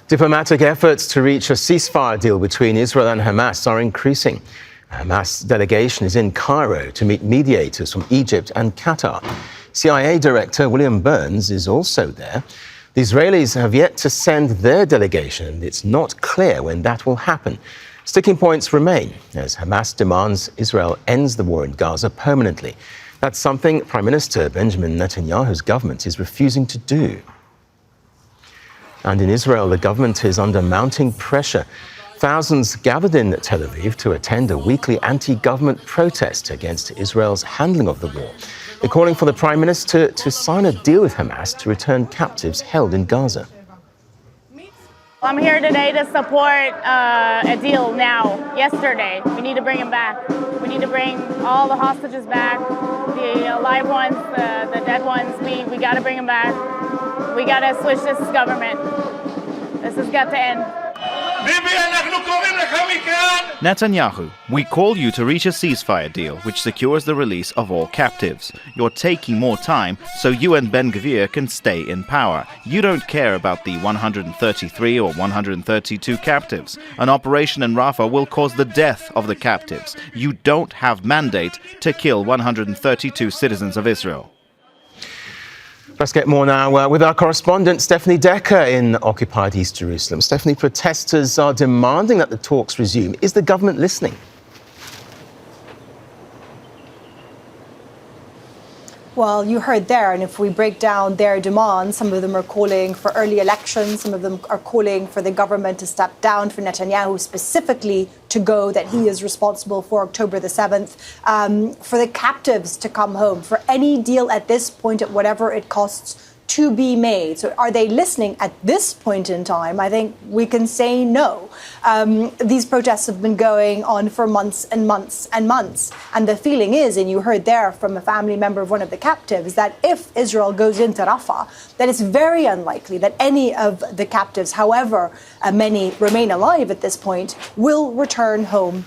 Diplomatic efforts to reach a ceasefire deal between Israel and Hamas are increasing. A Hamas delegation is in Cairo to meet mediators from Egypt and Qatar. CIA Director William Burns is also there. The Israelis have yet to send their delegation, and it's not clear when that will happen. Sticking points remain as Hamas demands Israel ends the war in Gaza permanently. That's something Prime Minister Benjamin Netanyahu's government is refusing to do. And in Israel, the government is under mounting pressure. Thousands gathered in Tel Aviv to attend a weekly anti-government protest against Israel's handling of the war. They're calling for the Prime Minister to sign a deal with Hamas to return captives held in Gaza. I'm here today to support a deal now, yesterday. We need to bring him back. We need to bring all the hostages back, the alive ones, the dead ones. We got to bring them back. We got to switch this government. This has got to end. Netanyahu, we call you to reach a ceasefire deal which secures the release of all captives. You're taking more time so you and Ben-Gvir can stay in power. You don't care about the 133 or 132 captives. An operation in Rafah will cause the death of the captives. You don't have mandate to kill 132 citizens of Israel. Let's get more now with our correspondent Stephanie Decker in occupied East Jerusalem. Stephanie, protesters are demanding that the talks resume. Is the government listening? Well, you heard there, and if we break down their demands, some of them are calling for early elections, some of them are calling for the government to step down, for Netanyahu specifically to go, that he is responsible for October the 7th, for the captives to come home, for any deal at this point, at whatever it costs, to be made. So are they listening at this point in time? I think we can say no. These protests have been going on for months and months and months. And the feeling is, and you heard there from a family member of one of the captives, that if Israel goes into Rafah, that it's very unlikely that any of the captives, however many remain alive at this point, will return home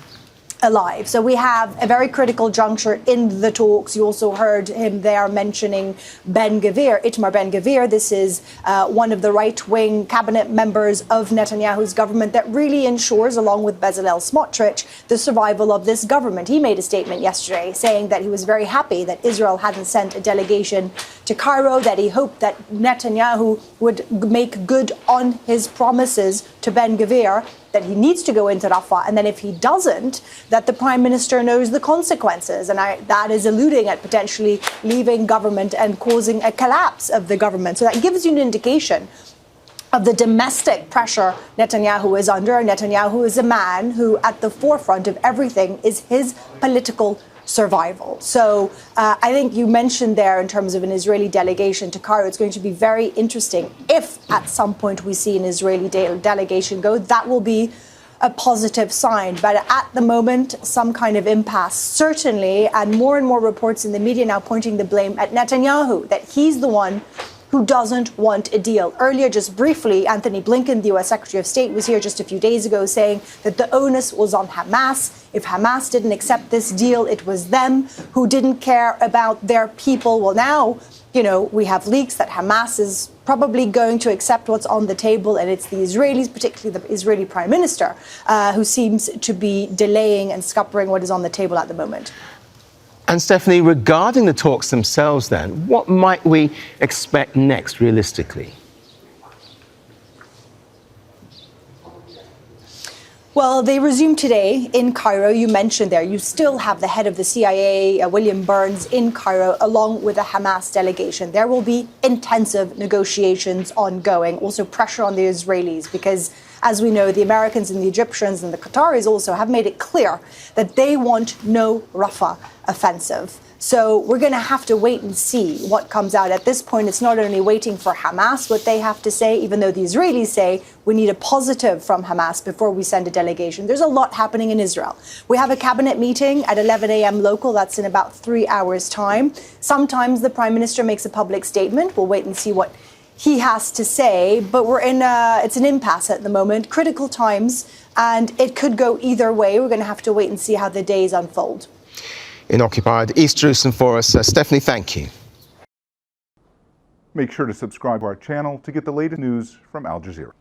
alive. So we have a very critical juncture in the talks. You also heard him there mentioning Itamar Ben-Gvir. This is one of the right-wing cabinet members of Netanyahu's government that really ensures, along with Bezalel Smotrich, the survival of this government. He made a statement yesterday saying that he was very happy that Israel hadn't sent a delegation to Cairo, that he hoped that Netanyahu would make good on his promises to Ben-Gvir, that he needs to go into Rafah, and then if he doesn't, that the Prime Minister knows the consequences. And that is alluding at potentially leaving government and causing a collapse of the government. So that gives you an indication of the domestic pressure Netanyahu is under. Netanyahu is a man who, at the forefront of everything, is his political survival. So I think you mentioned there, in terms of an Israeli delegation to Cairo, it's going to be very interesting if at some point we see an Israeli delegation go. That will be a positive sign. But at the moment, some kind of impasse, certainly, and more reports in the media now pointing the blame at Netanyahu, that he's the one who doesn't want a deal. Earlier, just briefly, Anthony Blinken, the U.S. Secretary of State, was here just a few days ago saying that the onus was on Hamas. If Hamas didn't accept this deal, it was them who didn't care about their people. Well, now, we have leaks that Hamas is probably going to accept what's on the table, and it's the Israelis, particularly the Israeli Prime Minister, who seems to be delaying and scuppering what is on the table at the moment. And Stephanie, regarding the talks themselves then, what might we expect next realistically? Well, they resume today in Cairo. You mentioned there, you still have the head of the CIA, William Burns, in Cairo, along with a Hamas delegation. There will be intensive negotiations ongoing, also pressure on the Israelis, because as we know, the Americans and the Egyptians and the Qataris also have made it clear that they want no Rafah offensive. So we're going to have to wait and see what comes out. At this point, it's not only waiting for Hamas, what they have to say, even though the Israelis say we need a positive from Hamas before we send a delegation. There's a lot happening in Israel. We have a cabinet meeting at 11 a.m. local. That's in about 3 hours' time. Sometimes the Prime Minister makes a public statement. We'll wait and see what he has to say. But it's an impasse at the moment, critical times, and it could go either way. We're going to have to wait and see how the days unfold. In occupied East Jerusalem for us, Stephanie, thank you. Make sure to subscribe to our channel to get the latest news from Al Jazeera.